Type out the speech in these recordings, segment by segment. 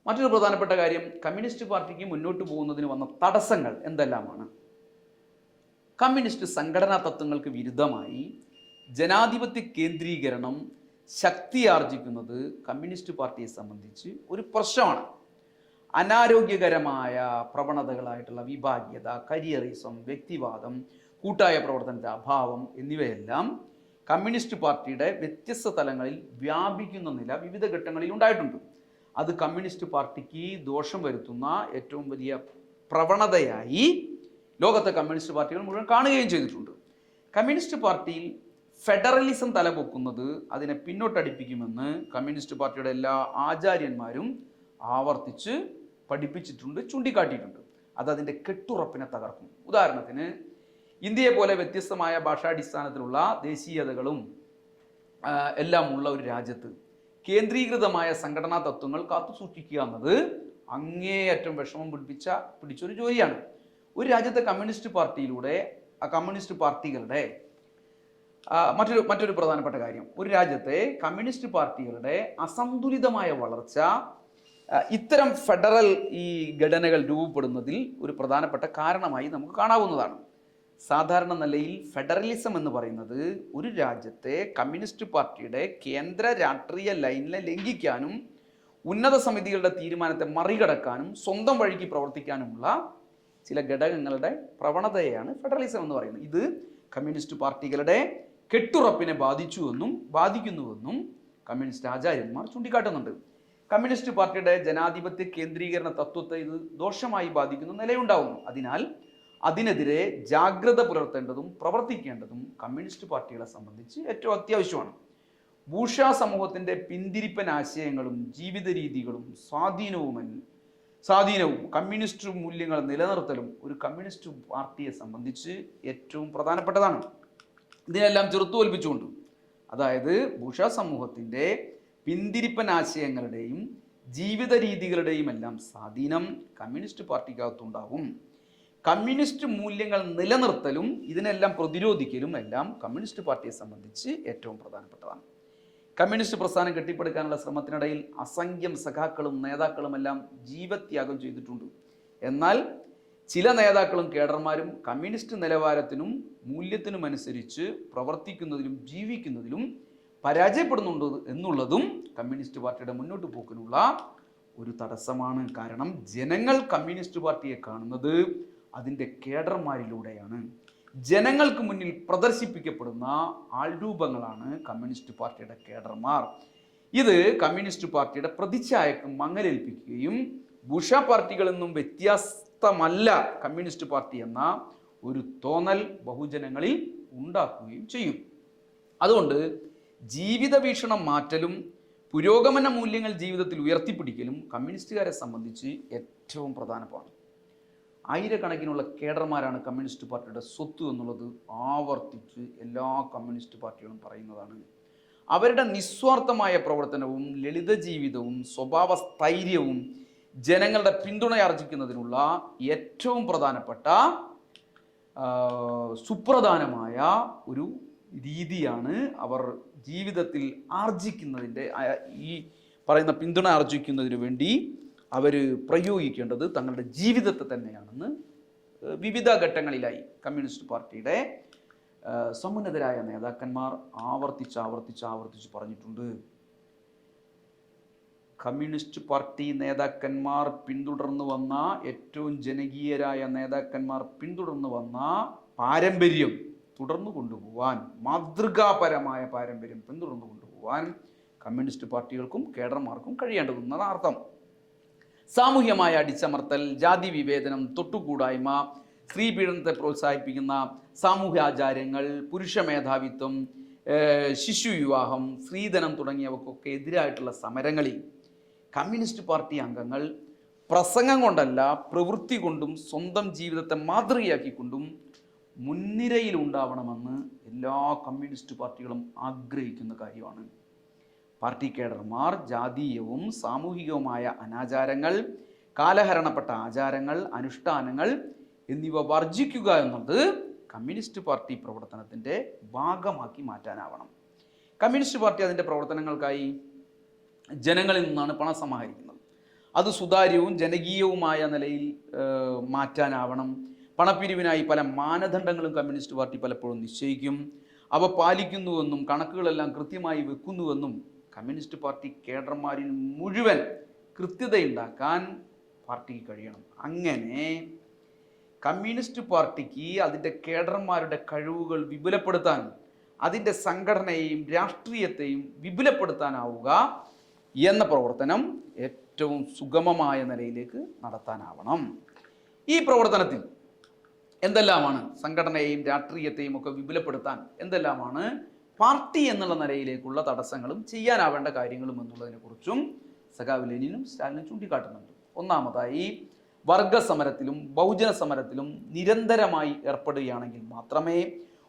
മറ്റൊരു പ്രധാനപ്പെട്ട കാര്യം, കമ്മ്യൂണിസ്റ്റ് പാർട്ടിക്ക് മുന്നോട്ട് പോകുന്നതിന് വന്ന തടസ്സങ്ങൾ എന്തെല്ലാമാണ്? കമ്മ്യൂണിസ്റ്റ് സംഘടനാ തത്വങ്ങൾക്ക് വിരുദ്ധമായി ജനാധിപത്യ കേന്ദ്രീകരണം ശക്തിയാർജിക്കുന്നത് കമ്മ്യൂണിസ്റ്റ് പാർട്ടിയെ സംബന്ധിച്ച് ഒരു പ്രശ്നമാണ്. അനാരോഗ്യകരമായ പ്രവണതകളായിട്ടുള്ള വിഭാഗീയത, കരിയറിസം, വ്യക്തിവാദം, കൂട്ടായ പ്രവർത്തനത്തിന്റെ അഭാവം എന്നിവയെല്ലാം കമ്മ്യൂണിസ്റ്റ് പാർട്ടിയുടെ വ്യത്യസ്ത തലങ്ങളിൽ വ്യാപിക്കുന്ന നില വിവിധ ഘട്ടങ്ങളിൽ ഉണ്ടായിട്ടുണ്ട്. അത് കമ്മ്യൂണിസ്റ്റ് പാർട്ടിക്ക് ദോഷം വരുത്തുന്ന ഏറ്റവും വലിയ പ്രവണതയായി ലോകത്തെ കമ്മ്യൂണിസ്റ്റ് പാർട്ടികൾ മുഴുവൻ കാണുകയും ചെയ്തിട്ടുണ്ട്. കമ്മ്യൂണിസ്റ്റ് പാർട്ടിയിൽ ഫെഡറലിസം തലപൊക്കുന്നത് അതിനെ പിന്നോട്ടടിപ്പിക്കുമെന്ന് കമ്മ്യൂണിസ്റ്റ് പാർട്ടിയുടെ എല്ലാ ആചാര്യന്മാരും ആവർത്തിച്ച് പഠിപ്പിച്ചിട്ടുണ്ട്, ചൂണ്ടിക്കാട്ടിയിട്ടുണ്ട്. അത് അതിൻ്റെ കെട്ടുറപ്പിനെ തകർക്കും. ഉദാഹരണത്തിന്, ഇന്ത്യയെ പോലെ വ്യത്യസ്തമായ ഭാഷാടിസ്ഥാനത്തിലുള്ള ദേശീയതകളും എല്ലാം ഉള്ള ഒരു രാജ്യത്ത് കേന്ദ്രീകൃതമായ സംഘടനാ തത്വങ്ങൾ കാത്തുസൂക്ഷിക്കുക എന്നത് അങ്ങേയറ്റം വിഷമം പിടിച്ചൊരു ജോലിയാണ്. ഒരു രാജ്യത്തെ കമ്മ്യൂണിസ്റ്റ് പാർട്ടിയിലൂടെ കമ്മ്യൂണിസ്റ്റ് പാർട്ടികളുടെ മറ്റൊരു പ്രധാനപ്പെട്ട കാര്യം, ഒരു രാജ്യത്തെ കമ്മ്യൂണിസ്റ്റ് പാർട്ടികളുടെ അസന്തുലിതമായ വളർച്ച ഇത്തരം ഫെഡറൽ ഈ ഘടനകൾ രൂപപ്പെടുന്നതിൽ ഒരു പ്രധാനപ്പെട്ട കാരണമായി നമുക്ക് കാണാവുന്നതാണ്. സാധാരണ നിലയിൽ ഫെഡറലിസം എന്ന് പറയുന്നത് ഒരു രാജ്യത്തെ കമ്മ്യൂണിസ്റ്റ് പാർട്ടിയുടെ കേന്ദ്ര രാഷ്ട്രീയ ലൈനിനെ ലംഘിക്കാനും ഉന്നത സമിതികളുടെ തീരുമാനത്തെ മറികടക്കാനും സ്വന്തം വഴിക്ക് പ്രവർത്തിക്കാനുമുള്ള ചില ഘടകങ്ങളുടെ പ്രവണതയാണ് ഫെഡറലിസം എന്ന് പറയുന്നത്. ഇത് കമ്മ്യൂണിസ്റ്റ് പാർട്ടികളുടെ കെട്ടുറപ്പിനെ ബാധിക്കുന്നുവെന്നും കമ്മ്യൂണിസ്റ്റ് ആചാര്യന്മാർ ചൂണ്ടിക്കാട്ടുന്നുണ്ട്. കമ്മ്യൂണിസ്റ്റ് പാർട്ടിയുടെ ജനാധിപത്യ കേന്ദ്രീകരണ തത്വത്തെ ഇത് ദോഷമായി ബാധിക്കുന്ന നിലയുണ്ടാവുന്നു. അതിനാൽ അതിനെതിരെ ജാഗ്രത പുലർത്തേണ്ടതും പ്രവർത്തിക്കേണ്ടതും കമ്മ്യൂണിസ്റ്റ് പാർട്ടികളെ സംബന്ധിച്ച് ഏറ്റവും അത്യാവശ്യമാണ്. ബൂർഷ്വാ സമൂഹത്തിൻ്റെ പിന്തിരിപ്പൻ ആശയങ്ങളും ജീവിത രീതികളും സ്വാധീനവും കമ്മ്യൂണിസ്റ്റ് മൂല്യങ്ങൾ നിലനിർത്തലും ഒരു കമ്മ്യൂണിസ്റ്റ് പാർട്ടിയെ സംബന്ധിച്ച് ഏറ്റവും പ്രധാനപ്പെട്ടതാണ്. ഇതിനെല്ലാം ചെറുത്തുതോൽപ്പിച്ചുകൊണ്ട്, അതായത് ബൂർഷ്വാ സമൂഹത്തിൻ്റെ പിന്തിരിപ്പൻ ആശയങ്ങളുടെയും ജീവിത രീതികളുടെയും എല്ലാം സ്വാധീനം കമ്മ്യൂണിസ്റ്റ് പാർട്ടിക്കകത്തുണ്ടാവും. കമ്മ്യൂണിസ്റ്റ് മൂല്യങ്ങൾ നിലനിർത്തലും ഇതിനെല്ലാം പ്രതിരോധിക്കലും എല്ലാം കമ്മ്യൂണിസ്റ്റ് പാർട്ടിയെ സംബന്ധിച്ച് ഏറ്റവും പ്രധാനപ്പെട്ടതാണ്. കമ്മ്യൂണിസ്റ്റ് പ്രസ്ഥാനം കെട്ടിപ്പടുക്കാനുള്ള ശ്രമത്തിനിടയിൽ അസംഖ്യം സഖാക്കളും നേതാക്കളും എല്ലാം ജീവത്യാഗം ചെയ്തിട്ടുണ്ട്. എന്നാൽ ചില നേതാക്കളും കേഡർമാരും കമ്മ്യൂണിസ്റ്റ് നിലവാരത്തിനും മൂല്യത്തിനും അനുസരിച്ച് പ്രവർത്തിക്കുന്നതിലും ജീവിക്കുന്നതിലും പരാജയപ്പെടുന്നുണ്ട് എന്നുള്ളതും കമ്മ്യൂണിസ്റ്റ് പാർട്ടിയുടെ മുന്നോട്ട് പോക്കിനുള്ള ഒരു തടസ്സമാണ്. കാരണം ജനങ്ങൾ കമ്മ്യൂണിസ്റ്റ് പാർട്ടിയെ കാണുന്നത് അതിൻ്റെ കേഡർമാരിലൂടെയാണ്. ജനങ്ങൾക്ക് മുന്നിൽ പ്രദർശിപ്പിക്കപ്പെടുന്ന ആൾരൂപങ്ങളാണ് കമ്മ്യൂണിസ്റ്റ് പാർട്ടിയുടെ കേഡർമാർ. ഇത് കമ്മ്യൂണിസ്റ്റ് പാർട്ടിയുടെ പ്രതിച്ഛായക്ക് മങ്ങലേൽപ്പിക്കുകയും ബൂർഷ്വാ പാർട്ടികളിൽ നിന്നും വ്യത്യസ്തമല്ല കമ്മ്യൂണിസ്റ്റ് പാർട്ടി എന്ന ഒരു തോന്നൽ ബഹുജനങ്ങളിൽ ഉണ്ടാക്കുകയും ചെയ്യും. അതുകൊണ്ട് ജീവിത വീക്ഷണം മാറ്റലും പുരോഗമന മൂല്യങ്ങൾ ജീവിതത്തിൽ ഉയർത്തിപ്പിടിക്കലും കമ്മ്യൂണിസ്റ്റുകാരെ സംബന്ധിച്ച് ഏറ്റവും പ്രധാനമാണ്. ആയിരക്കണക്കിനുള്ള കേഡർമാരാണ് കമ്മ്യൂണിസ്റ്റ് പാർട്ടിയുടെ സ്വത്ത് എന്നുള്ളത് ആവർത്തിച്ച് എല്ലാ കമ്മ്യൂണിസ്റ്റ് പാർട്ടികളും പറയുന്നതാണ്. അവരുടെ നിസ്വാർത്ഥമായ പ്രവർത്തനവും ലളിത ജീവിതവും സ്വഭാവ സ്ഥൈര്യവും ജനങ്ങളുടെ പിന്തുണയാർജിക്കുന്നതിനുള്ള ഏറ്റവും പ്രധാനപ്പെട്ട സുപ്രധാനമായ ഒരു രീതിയാണ് അവർ ജീവിതത്തിൽ ആർജിക്കുന്നതിൻ്റെ ഈ പറയുന്ന പിന്തുണ ആർജിക്കുന്നതിന് വേണ്ടി അവർ പ്രയോഗിക്കേണ്ടത് തങ്ങളുടെ ജീവിതത്തെ തന്നെയാണെന്ന് വിവിധ ഘട്ടങ്ങളിലായി കമ്മ്യൂണിസ്റ്റ് പാർട്ടിയുടെ സമുന്നതരായ നേതാക്കന്മാർ ആവർത്തിച്ച് പറഞ്ഞിട്ടുണ്ട്. കമ്മ്യൂണിസ്റ്റ് പാർട്ടി നേതാക്കന്മാർ പിന്തുടർന്നു വന്ന ഏറ്റവും ജനകീയരായ നേതാക്കന്മാർ പിന്തുടർന്നു വന്ന പാരമ്പര്യം തുടർന്നു കൊണ്ടുപോകാൻ, മാതൃകാപരമായ പാരമ്പര്യം പിന്തുടർന്നു കൊണ്ടുപോകാൻ കമ്മ്യൂണിസ്റ്റ് പാർട്ടികൾക്കും കേഡർമാർക്കും കഴിയേണ്ടതെന്നാണ് അർത്ഥം. സാമൂഹ്യമായ അടിച്ചമർത്തൽ, ജാതി വിവേചനം, തൊട്ടുകൂടായ്മ, സ്ത്രീ പീഡനത്തെ പ്രോത്സാഹിപ്പിക്കുന്ന സാമൂഹ്യാചാരങ്ങൾ, പുരുഷ മേധാവിത്വം, ശിശു വിവാഹം, സ്ത്രീധനം തുടങ്ങിയവക്കൊക്കെ എതിരായിട്ടുള്ള സമരങ്ങളിൽ കമ്മ്യൂണിസ്റ്റ് പാർട്ടി അംഗങ്ങൾ പ്രസംഗം കൊണ്ടല്ല പ്രവൃത്തി കൊണ്ടും സ്വന്തം ജീവിതത്തെ മാതൃകയാക്കിക്കൊണ്ടും മുൻനിരയിൽ ഉണ്ടാവണമെന്ന് എല്ലാ കമ്മ്യൂണിസ്റ്റ് പാർട്ടികളും ആഗ്രഹിക്കുന്ന കാര്യമാണ്. പാർട്ടി കേഡർമാർ ജാതീയവും സാമൂഹികവുമായ അനാചാരങ്ങൾ, കാലഹരണപ്പെട്ട ആചാരങ്ങൾ, അനുഷ്ഠാനങ്ങൾ എന്നിവ വർജിക്കുക എന്നത് കമ്മ്യൂണിസ്റ്റ് പാർട്ടി പ്രവർത്തനത്തിൻ്റെ ഭാഗമാക്കി മാറ്റാനാവണം. കമ്മ്യൂണിസ്റ്റ് പാർട്ടി അതിൻ്റെ പ്രവർത്തനങ്ങൾക്കായി ജനങ്ങളിൽ നിന്നാണ് പണം സമാഹരിക്കുന്നത്. അത് സുതാര്യവും ജനകീയവുമായ നിലയിൽ മാറ്റാനാവണം. പണപ്പിരിവിനായി പല മാനദണ്ഡങ്ങളും കമ്മ്യൂണിസ്റ്റ് പാർട്ടി പലപ്പോഴും നിശ്ചയിക്കും. അവ പാലിക്കുന്നുവെന്നും കണക്കുകളെല്ലാം കൃത്യമായി വെക്കുന്നുവെന്നും കമ്മ്യൂണിസ്റ്റ് പാർട്ടി കേഡർമാരിൽ മുഴുവൻ കൃത്യതയുണ്ടാക്കാൻ പാർട്ടിക്ക് കഴിയണം. അങ്ങനെ കമ്മ്യൂണിസ്റ്റ് പാർട്ടിക്ക് അതിൻ്റെ കേഡർമാരുടെ കഴിവുകൾ വിപുലപ്പെടുത്താൻ, അതിൻ്റെ സംഘടനയെയും രാഷ്ട്രീയത്തെയും വിപുലപ്പെടുത്താനാവുക എന്ന പ്രവർത്തനം ഏറ്റവും സുഗമമായ നിലയിലേക്ക് നടത്താനാവണം. ഈ പ്രവർത്തനത്തിൽ എന്തെല്ലാമാണ് സംഘടനയെയും രാഷ്ട്രീയത്തെയും ഒക്കെ വിപുലപ്പെടുത്താൻ എന്തെല്ലാമാണ് പാർട്ടി എന്നുള്ള നിലയിലേക്കുള്ള തടസ്സങ്ങളും ചെയ്യാനാവേണ്ട കാര്യങ്ങളും എന്നുള്ളതിനെക്കുറിച്ചും സഖാവ് ലെനിനും സ്റ്റാലിനും ചൂണ്ടിക്കാട്ടുന്നുണ്ട്. ഒന്നാമതായി, വർഗസമരത്തിലും ബഹുജന സമരത്തിലും നിരന്തരമായി ഏർപ്പെടുകയാണെങ്കിൽ മാത്രമേ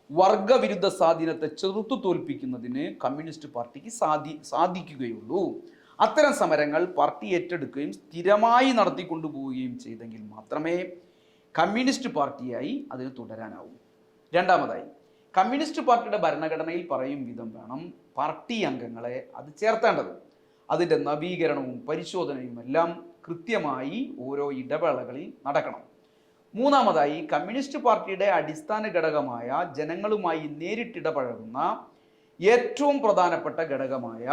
വർഗവിരുദ്ധ സ്വാധീനത്തെ ചെറുത്തു തോൽപ്പിക്കുന്നതിന് കമ്മ്യൂണിസ്റ്റ് പാർട്ടിക്ക് സാധിക്കുകയുള്ളൂ. അത്തരം സമരങ്ങൾ പാർട്ടി ഏറ്റെടുക്കുകയും സ്ഥിരമായി നടത്തിക്കൊണ്ടുപോവുകയും ചെയ്തെങ്കിൽ മാത്രമേ കമ്മ്യൂണിസ്റ്റ് പാർട്ടിയായി അതിന് തുടരാനാവൂ. രണ്ടാമതായി, കമ്മ്യൂണിസ്റ്റ് പാർട്ടിയുടെ ഭരണഘടനയിൽ പറയും വിധം വേണം പാർട്ടി അംഗങ്ങളെ അത് ചേർത്തേണ്ടത്. അതിൻ്റെ നവീകരണവും പരിശോധനയും എല്ലാം കൃത്യമായി ഓരോ ഇടവേളകളിൽ നടക്കണം. മൂന്നാമതായി, കമ്മ്യൂണിസ്റ്റ് പാർട്ടിയുടെ അടിസ്ഥാന ഘടകമായ ജനങ്ങളുമായി നേരിട്ടിടപഴകുന്ന ഏറ്റവും പ്രധാനപ്പെട്ട ഘടകമായ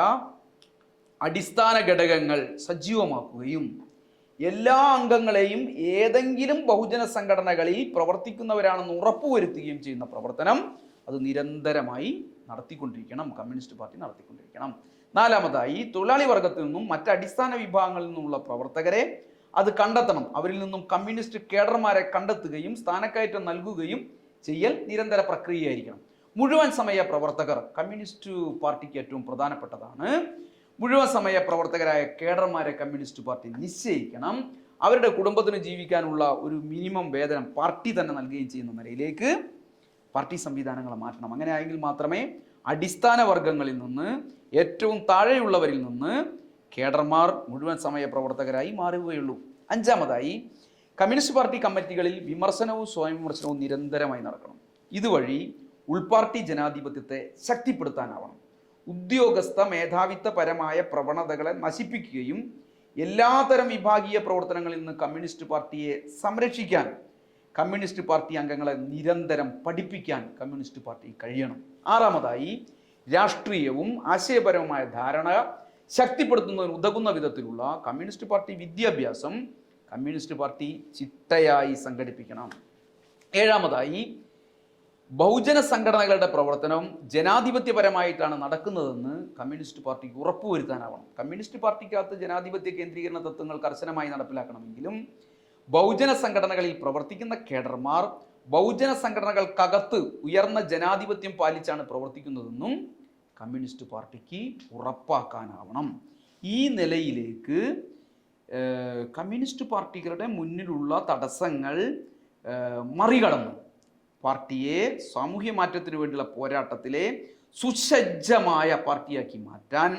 അടിസ്ഥാന ഘടകങ്ങൾ സജീവമാക്കുകയും എല്ലാ അംഗങ്ങളെയും ഏതെങ്കിലും ബഹുജന സംഘടനകളിൽ പ്രവർത്തിക്കുന്നവരാണെന്ന് ഉറപ്പുവരുത്തുകയും ചെയ്യുന്ന പ്രവർത്തനം അത് നിരന്തരമായി നടത്തിക്കൊണ്ടിരിക്കണം, കമ്മ്യൂണിസ്റ്റ് പാർട്ടി നടത്തിക്കൊണ്ടിരിക്കണം. നാലാമതായി, തൊഴിലാളി വർഗത്തിൽ നിന്നും മറ്റ് അടിസ്ഥാന വിഭാഗങ്ങളിൽ നിന്നുള്ള പ്രവർത്തകരെ അത് കണ്ടെത്തണം. അവരിൽ നിന്നും കമ്മ്യൂണിസ്റ്റ് കേഡർമാരെ കണ്ടെത്തുകയും സ്ഥാനക്കയറ്റം നൽകുകയും ചെയ്യൽ നിരന്തര പ്രക്രിയയായിരിക്കണം. മുഴുവൻ സമയ പ്രവർത്തകർ കമ്മ്യൂണിസ്റ്റ് പാർട്ടിക്ക് ഏറ്റവും പ്രധാനപ്പെട്ടതാണ്. മുഴുവൻ സമയ പ്രവർത്തകരായ കേഡർമാരെ കമ്മ്യൂണിസ്റ്റ് പാർട്ടി നിശ്ചയിക്കണം. അവരുടെ കുടുംബത്തിന് ജീവിക്കാനുള്ള ഒരു മിനിമം വേതനം പാർട്ടി തന്നെ നൽകുകയും ചെയ്യുന്ന നിലയിലേക്ക് പാർട്ടി സംവിധാനങ്ങളെ മാറ്റണം. അങ്ങനെ ആയെങ്കിൽ മാത്രമേ അടിസ്ഥാന വർഗങ്ങളിൽ നിന്ന്, ഏറ്റവും താഴെയുള്ളവരിൽ നിന്ന് കേഡർമാർ മുഴുവൻ സമയ പ്രവർത്തകരായി മാറുകയുള്ളൂ. അഞ്ചാമതായി, കമ്മ്യൂണിസ്റ്റ് പാർട്ടി കമ്മിറ്റികളിൽ വിമർശനവും സ്വയം വിമർശനവും നിരന്തരമായി നടക്കണം. ഇതുവഴി ഉൾപാർട്ടി ജനാധിപത്യത്തെ ശക്തിപ്പെടുത്താനാവണം. ഉദ്യോഗസ്ഥ മേധാവിത്വപരമായ പ്രവണതകളെ നശിപ്പിക്കുകയും എല്ലാതരം വിഭാഗീയ പ്രവർത്തനങ്ങളിൽ നിന്ന് കമ്മ്യൂണിസ്റ്റ് പാർട്ടിയെ സംരക്ഷിക്കാൻ കമ്മ്യൂണിസ്റ്റ് പാർട്ടി അംഗങ്ങളെ നിരന്തരം പഠിപ്പിക്കാൻ കമ്മ്യൂണിസ്റ്റ് പാർട്ടി കഴിയണം. ആറാമതായി, രാഷ്ട്രീയവും ആശയപരവുമായ ധാരണ ശക്തിപ്പെടുത്തുന്നതിന് ഉതകുന്ന വിധത്തിലുള്ള കമ്മ്യൂണിസ്റ്റ് പാർട്ടി വിദ്യാഭ്യാസം കമ്മ്യൂണിസ്റ്റ് പാർട്ടി ചിട്ടയായി സംഘടിപ്പിക്കണം. ഏഴാമതായി, ബഹുജന സംഘടനകളുടെ പ്രവർത്തനം ജനാധിപത്യപരമായിട്ടാണ് നടക്കുന്നതെന്ന് കമ്മ്യൂണിസ്റ്റ് പാർട്ടിക്ക് ഉറപ്പുവരുത്താനാവണം. കമ്മ്യൂണിസ്റ്റ് പാർട്ടിക്കകത്ത് ജനാധിപത്യ കേന്ദ്രീകരണ തത്വങ്ങൾ കർശനമായി നടപ്പിലാക്കണമെങ്കിലും ബഹുജന സംഘടനകളിൽ പ്രവർത്തിക്കുന്ന കേഡർമാർ ബഹുജന സംഘടനകൾക്കകത്ത് ഉയർന്ന ജനാധിപത്യം പാലിച്ചാണ് പ്രവർത്തിക്കുന്നതെന്നും കമ്മ്യൂണിസ്റ്റ് പാർട്ടിക്ക് ഉറപ്പാക്കാനാവണം. ഈ നിലയിലേക്ക് കമ്മ്യൂണിസ്റ്റ് പാർട്ടികളുടെ മുന്നിലുള്ള തടസ്സങ്ങൾ മറികടന്നു പാർട്ടിയെ സാമൂഹ്യ മാറ്റത്തിനു വേണ്ടിയുള്ള പോരാട്ടത്തിലെ സുസജ്ജമായ പാർട്ടിയാക്കി മാറ്റാൻ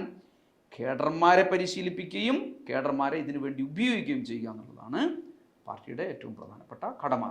കേഡർമാരെ പരിശീലിപ്പിക്കുകയും കേഡർമാരെ ഇതിനു വേണ്ടി ഉപയോഗിക്കുകയും ചെയ്യുക എന്നുള്ളതാണ് പാർട്ടിയുടെ ഏറ്റവും പ്രധാനപ്പെട്ട കടമ.